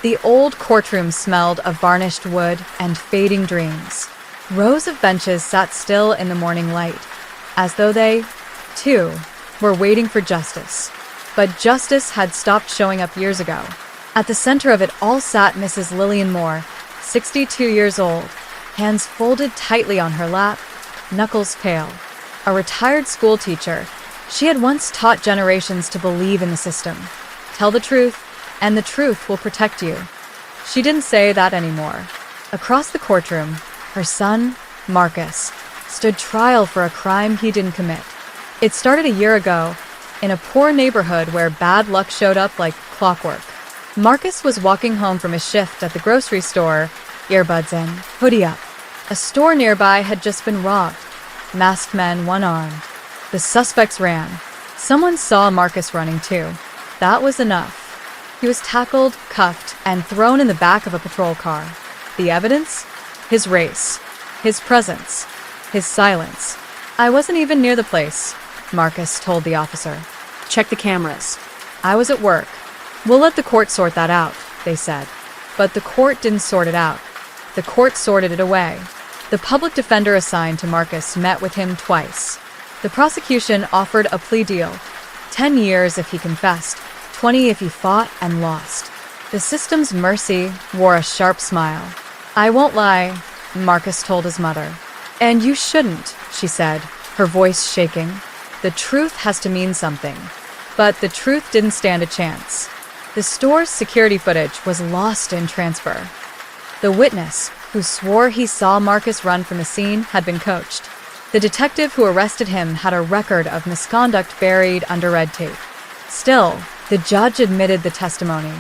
The old courtroom smelled of varnished wood and fading dreams. Rows of benches sat still in the morning light, as though they, too, were waiting for justice. But justice had stopped showing up years ago. At the center of it all sat Mrs. Lillian Moore, 62 years old, hands folded tightly on her lap, knuckles pale. A retired schoolteacher, she had once taught generations to believe in the system. Tell the truth, and the truth will protect you. She didn't say that anymore. Across the courtroom, her son, Marcus, stood trial for a crime he didn't commit. It started a year ago, in a poor neighborhood where bad luck showed up like clockwork. Marcus was walking home from a shift at the grocery store, earbuds in, hoodie up. A store nearby had just been robbed. Masked men, one-armed. The suspects ran. Someone saw Marcus running too. That was enough. He was tackled, cuffed, and thrown in the back of a patrol car. The evidence? His race. His presence. His silence. I wasn't even near the place, Marcus told the officer. Check the cameras. I was at work. We'll let the court sort that out, they said. But the court didn't sort it out. The court sorted it away. The public defender assigned to Marcus met with him twice. The prosecution offered a plea deal. 10 years if he confessed, 20 if he fought and lost. The system's mercy wore a sharp smile. I won't lie, Marcus told his mother. And you shouldn't, she said, her voice shaking. The truth has to mean something. But the truth didn't stand a chance. The store's security footage was lost in transfer. The witness, who swore he saw Marcus run from the scene, had been coached. The detective who arrested him had a record of misconduct buried under red tape. Still, the judge admitted the testimony.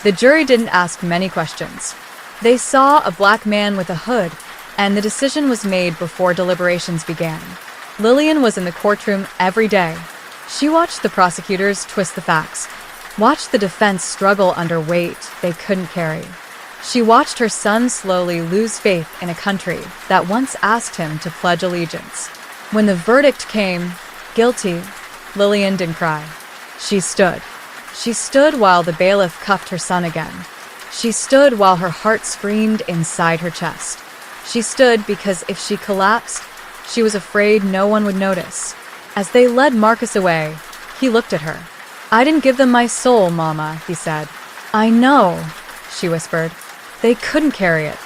The jury didn't ask many questions. They saw a black man with a hood, and the decision was made before deliberations began. Lillian was in the courtroom every day. She watched the prosecutors twist the facts, watched the defense struggle under weight they couldn't carry. She watched her son slowly lose faith in a country that once asked him to pledge allegiance. When the verdict came, guilty, Lillian didn't cry. She stood. She stood while the bailiff cuffed her son again. She stood while her heart screamed inside her chest. She stood because if she collapsed, she was afraid no one would notice. As they led Marcus away, he looked at her. I didn't give them my soul, Mama, he said. I know, she whispered. They couldn't carry it.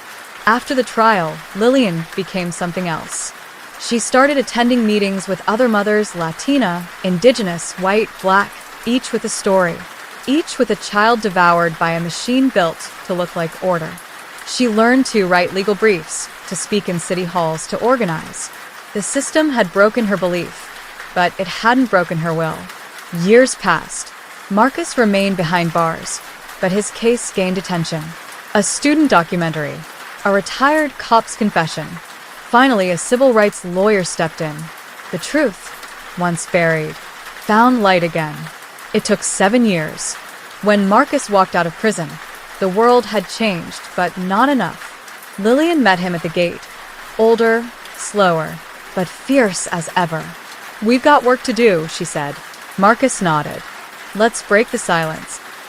After the trial, Lillian became something else. She started attending meetings with other mothers, Latina, Indigenous, white, black, each with a story, each with a child devoured by a machine built to look like order. She learned to write legal briefs, to speak in city halls, to organize. The system had broken her belief, but it hadn't broken her will. Years passed. Marcus remained behind bars, but his case gained attention. A student documentary, a retired cop's confession. Finally, a civil rights lawyer stepped in. The truth, once buried, found light again. It took 7 years. When Marcus walked out of prison, the world had changed, but not enough. Lillian met him at the gate, older, slower, but fierce as ever. We've got work to do, she said. Marcus nodded. Let's break the silence.